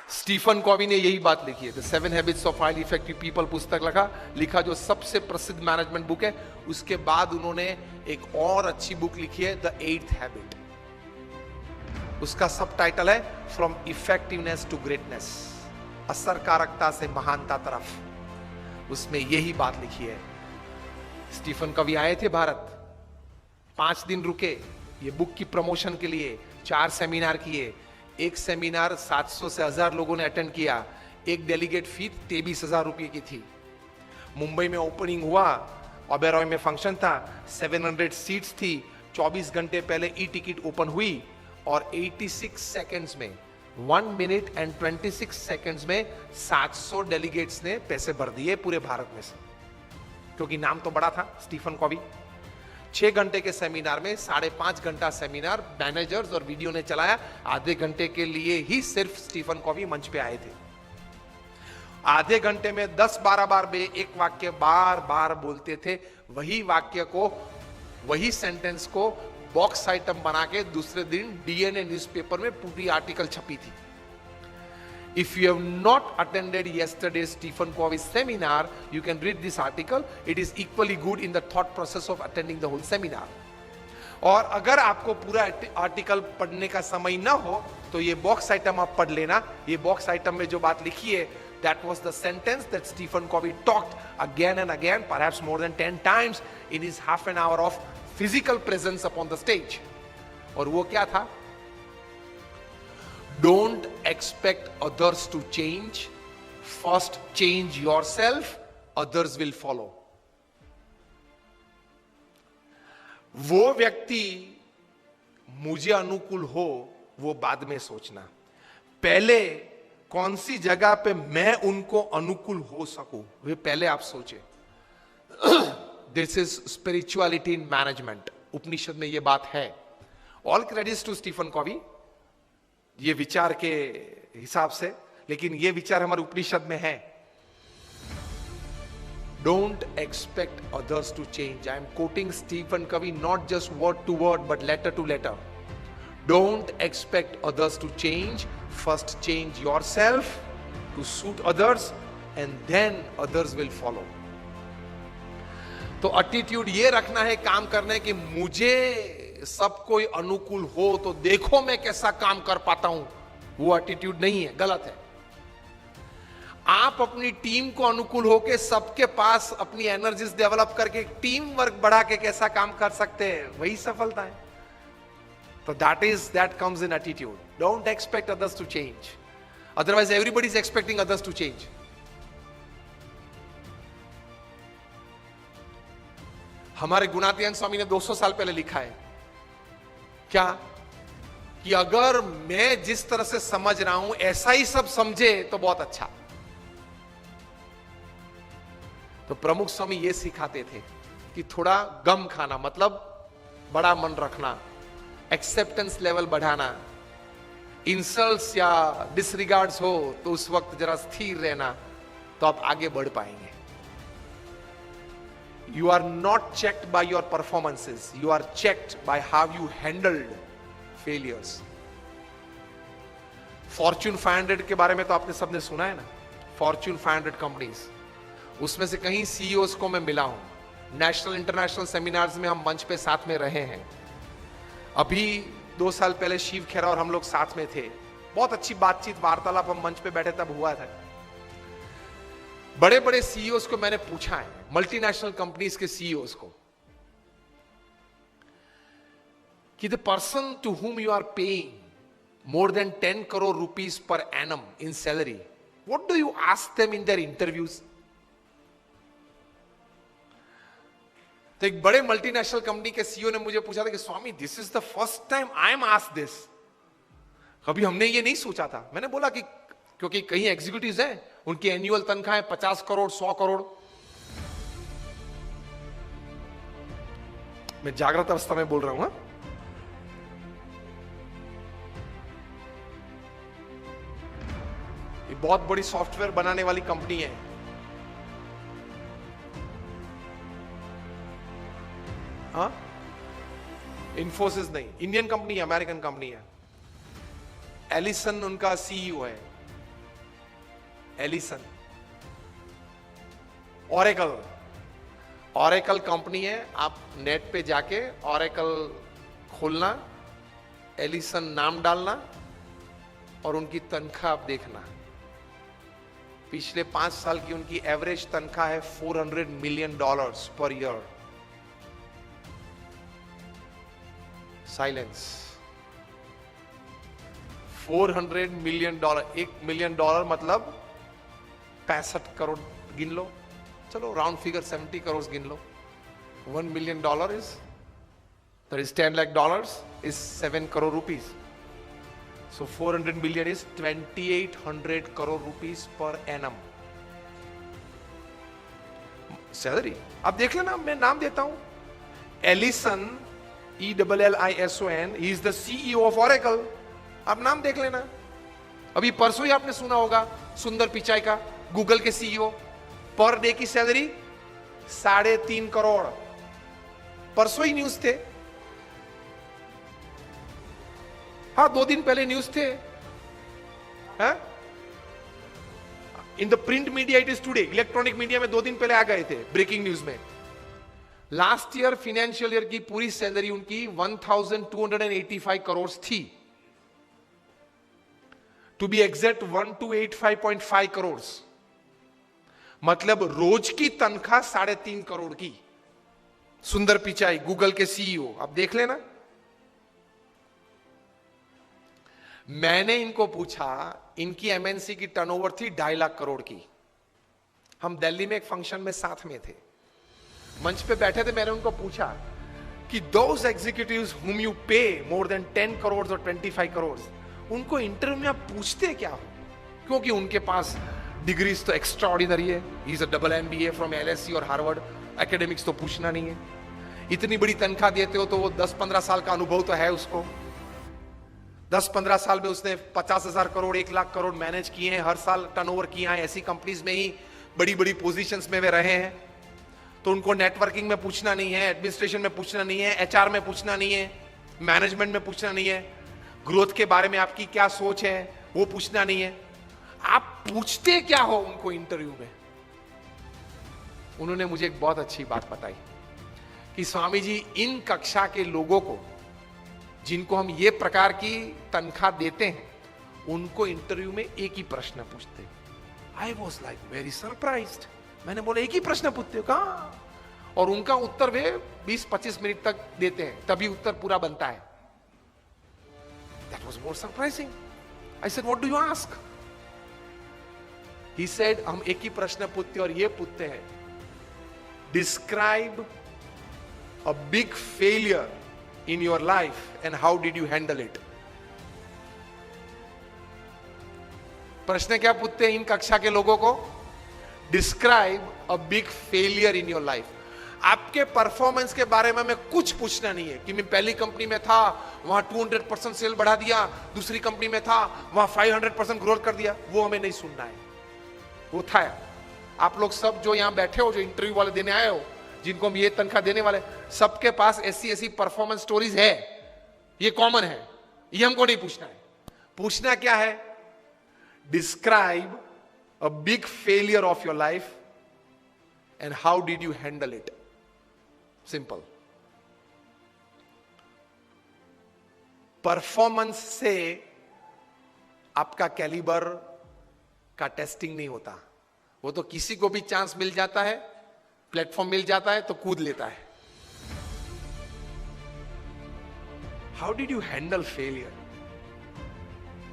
Stephen Covey ने यही बात लिखी है, the 7 habits of highly effective people पुस्तक लिखा जो सबसे प्रसिद्ध मैनेजमेंट बुक है। उसके बाद उन्होंने एक और अच्छी बुक लिखी है, द 8th हैबिट। उसका सब टाइटल है फ्रॉम इफेक्टिवनेस टू ग्रेटनेस, असरकारकता से महानता तरफ। उसमें यही बात लिखी है। स्टीफन कॉवी आए थे भारत, 5 दिन रुके ये बुक की प्रमोशन के लिए, 4 सेमिनार किए। एक सेमिनार 700 से 1000 लोगों ने अटेंड किया। एक डेलीगेट फी 23,000 रुपए की थी। मुंबई में ओपनिंग हुआ, ओबेरॉय में फंक्शन था, 700 सीट्स थी। 24 घंटे पहले ई टिकट ओपन हुई और 86 सेकंड्स में 1 मिनट एंड 26 सेकंड्स में 700 डेलीगेट्स ने पैसे भर दिए पूरे भारत में से, क्योंकि नाम तो बड़ा था स्टीफन कॉवी। 6 घंटे के सेमिनार में 5.5 घंटा सेमिनार मैनेजर्स और वीडियो ने चलाया। आधे घंटे के लिए ही सिर्फ स्टीफन कॉवी मंच पे आए थे। आधे घंटे में 10-12 बार वे एक वाक्य बार बार बोलते थे। वही वाक्य को, वही सेंटेंस को बॉक्स आइटम बना के दूसरे दिन डीएनए न्यूज़पेपर में पूरी आर्टिकल छपी थी। If you have not attended yesterday's Stephen Covey seminar, you can read this article. It is equally good in the thought process of attending the whole seminar. और अगर आपको पूरा आर्टिकल पढ़ने का समय ना हो तो ये बॉक्स आइटम आप पढ़ लेना। ये बॉक्स आइटम में जो बात लिखी है, that was the sentence that Stephen Covey talked again and again, perhaps more than 10 times in his half an hour of physical presence upon the stage. और वो क्या था? Don't expect others to change. First change yourself, others will follow. वो व्यक्ति मुझे अनुकूल हो वो बाद में सोचना, पहले कौन सी जगह पे मैं उनको अनुकूल हो सकूं वे पहले आप सोचे। This is spirituality in management. Upanishad में ये बात है। All credits to Stephen Covey ये विचार के हिसाब से, लेकिन ये विचार हमारे उपनिषद में है। Don't expect others to change. I am quoting Stephen Covey not just word to word but letter to letter. Don't expect others to change, first change yourself to suit others and then others will follow. तो attitude ये रखना है काम करने की, मुझे सब कोई अनुकूल हो तो देखो मैं कैसा काम कर पाता हूं। वो एटीट्यूड नहीं है, गलत है। आप अपनी टीम को अनुकूल होके सबके पास अपनी एनर्जीज डेवलप करके टीम वर्क बढ़ा के कैसा काम कर सकते हैं, वही सफलता है। तो that comes in attitude. Don't expect others to change, otherwise everybody is expecting others to change. हमारे गुणातीयन स्वामी ने 200 साल पहले लिखा है क्या, कि अगर मैं जिस तरह से समझ रहा हूं ऐसा ही सब समझे तो बहुत अच्छा। तो प्रमुख स्वामी ये सिखाते थे कि थोड़ा गम खाना, मतलब बड़ा मन रखना, एक्सेप्टेंस लेवल बढ़ाना, इंसल्ट्स या डिसरिगार्ड्स हो तो उस वक्त जरा स्थिर रहना, तो आप आगे बढ़ पाएंगे। You are not checked by your performances. You are checked by how you handled failures. Fortune 500 के बारे में तो आपने सबने सुना है ना, Fortune 500 कंपनीज, उसमें से कहीं सीईओज को मैं मिला हूं। नेशनल इंटरनेशनल सेमिनार्स में हम मंच पे साथ में रहे हैं। अभी 2 साल पहले शिव खेरा और हम लोग साथ में थे। बहुत अच्छी बातचीत, वार्तालाप हम मंच पे बैठे तब हुआ था। बड़े बड़े सीईओज को मैंने पूछा है, मल्टीनेशनल कंपनीज के सीईओज को, कि the person to whom you are paying more than 10 crore rupees per annum in salary, what do you ask them in their interviews. तो एक बड़े मल्टीनेशनल कंपनी के सीईओ ने मुझे पूछा था कि Swami this is the first time I am asked this, कभी हमने ये नहीं सोचा था। मैंने बोला कि क्योंकि कई एग्जीक्यूटिव्स हैं, उनकी एनुअल तनख्वाह 50 करोड़ 100 करोड़। मैं जागृत अवस्था में बोल रहा हूं। ये बहुत बड़ी सॉफ्टवेयर बनाने वाली कंपनी है। हाँ, इन्फोसिस नहीं, इंडियन कंपनी है, अमेरिकन कंपनी है। एलिसन उनका सीईओ है। एलिसन, ऑरेकल, ऑरेकल कंपनी है, आप नेट पे जाके ऑरेकल खोलना, एलिसन नाम डालना और उनकी तनख्वाह आप देखना। पिछले 5 साल की उनकी एवरेज तनख्वाह है $400 million per year. Silence. $400 million, $1 million मतलब 65 करोड़ गिन लो, चलो राउंड फिगर 70 करोड़ गिन लो। $1 million is, that is $10 lakh is 7 crore rupees. So 400 million is 2800 crore rupees per annum salary. अब देख लेना, मैं नाम देता हूं, Allison, ELLISON, he is the CEO of Oracle। आप नाम देख लेना। अभी परसों ही आपने सुना होगा सुंदर पिचाई का, गूगल के CEO, पर डे की सैलरी 3.5 करोड़। परसों ही न्यूज थे, हाँ 2 दिन पहले न्यूज थे। In the print media it is today, electronic media में 2 दिन पहले आ गए थे ब्रेकिंग न्यूज में। लास्ट ईयर फाइनेंशियल ईयर की पूरी सैलरी उनकी 1285 करोड़ थी, टू बी एग्जैक्ट 1285.5 करोड़, मतलब रोज की तनख्वाह 3.5 करोड़ की। सुंदर पिचाई, गूगल के CEO, आप देख लेना। मैंने इनको पूछा, इनकी MNC की टर्नओवर थी 2.5 लाख करोड़ की। हम दिल्ली में एक फंक्शन में साथ में थे, मंच पे बैठे थे, मैंने उनको पूछा कि दोज एग्जीक्यूटिव्स हुम यू पे मोर देन 10 करोड़ और 25 करोड़, उनको इंटरव्यू में आप पूछते क्या हो? क्योंकि उनके पास डिग्रीज तो एक्स्ट्रा ऑर्डिनरी है, he is a double MBA from LSE और हार्वर्ड, एकेडमिक्स तो पूछना नहीं है। इतनी बड़ी तनख्वाह देते हो तो वो 10-15 साल का अनुभव तो है उसको। 10-15 साल में उसने 50,000 करोड़ 1 लाख करोड़ मैनेज किए हैं, हर साल टर्नओवर किया है, ऐसी कंपनीज में ही बड़ी बड़ी पोजीशंस में वे रहे हैं। तो उनको नेटवर्किंग में पूछना नहीं है, एडमिनिस्ट्रेशन में पूछना नहीं है, HR में पूछना नहीं है, मैनेजमेंट में पूछना नहीं है, ग्रोथ के बारे में आपकी क्या सोच है वो पूछना नहीं है। आप पूछते क्या हो उनको इंटरव्यू में? उन्होंने मुझे एक बहुत अच्छी बात बताई कि स्वामी जी, इन कक्षा के लोगों को जिनको हम ये प्रकार की तनख्वाह देते हैं, उनको इंटरव्यू में एक ही प्रश्न पूछते हैं। I was like very surprised. मैंने बोला एक ही प्रश्न पूछते हो कहा? और उनका उत्तर वे 20-25 मिनट तक देते हैं, तभी उत्तर पूरा बनता है। That was more surprising. I said what do you ask? He said हम एक ही प्रश्न पूछते और ये पूछते हैं, describe a big failure in your life and how did you handle it? प्रश्न क्या पूछते हैं इन कक्षा के लोगों को? Describe a big failure in your life. आपके परफॉर्मेंस के बारे में हमें कुछ पूछना नहीं है कि मैं पहली कंपनी में था, वहां 200% सेल बढ़ा दिया, दूसरी कंपनी में था, वहां 500% ग्रोथ कर दिया, वो हमें नहीं सुनना है। वो था आप लोग सब जो यहां बैठे हो, जो इंटरव्यू वाले देने आए हो, जिनको हम ये तनख्वाह देने वाले, सबके पास ऐसी परफॉर्मेंस स्टोरीज है, ये कॉमन है, ये हमको नहीं पूछना है। पूछना क्या है? Describe a big failure of your life and how did you handle it. Simple. Performance से आपका कैलिबर का टेस्टिंग नहीं होता, वो तो किसी को भी चांस मिल जाता है, प्लेटफॉर्म मिल जाता है तो कूद लेता है। How did you handle failure?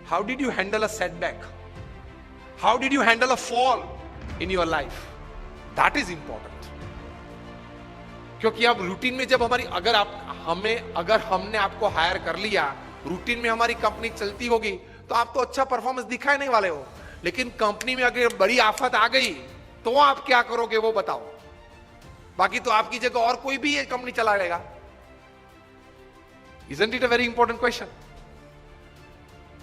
How did you handle a setback? How did you handle a fall in your life? That is important. क्योंकि अब रूटीन में जब हमारी अगर हमने आपको हायर कर लिया, रूटीन में हमारी कंपनी चलती होगी, तो आप तो अच्छा परफॉर्मेंस दिखाए नहीं वाले हो। लेकिन कंपनी में अगर बड़ी आफत आ गई तो आप क्या करोगे वो बताओ। बाकी तो आपकी जगह और कोई भी ये कंपनी चला लेगा। Isn't it a very important question?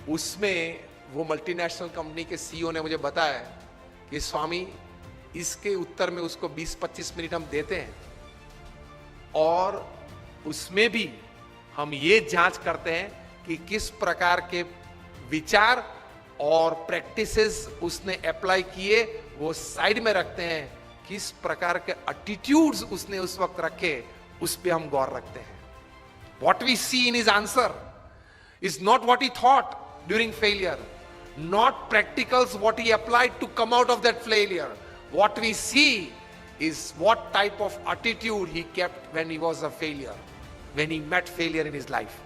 उसमें वो मल्टीनेशनल कंपनी के CEO ने मुझे बताया कि स्वामी, इसके उत्तर में उसको 20-25 मिनट हम देते हैं और उसमें भी हम ये जांच करते हैं कि किस प्रकार के विचार और प्रैक्टिसेस उसने अप्लाई किए, वो साइड में रखते हैं। किस प्रकार के एटीट्यूड्स उसने उस वक्त रखे, उस पे हम गौर रखते हैं। What we see in his answer is not what he thought during failure, not practicals what he applied to come out of that failure. What we see is what type of attitude he kept when he was a failure, when he met failure in his life.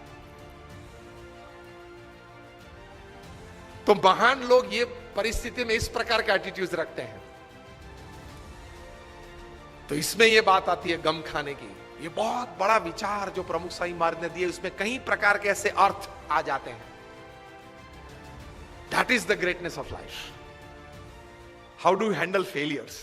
तो महान लोग ये परिस्थिति में इस प्रकार के attitudes रखते हैं। तो इसमें ये बात आती है गम खाने की। ये बहुत बड़ा विचार जो प्रमुख स्वामी महाराज ने दिए, उसमें कई प्रकार के ऐसे अर्थ आ जाते हैं। That is the greatness of life. How do handle failures?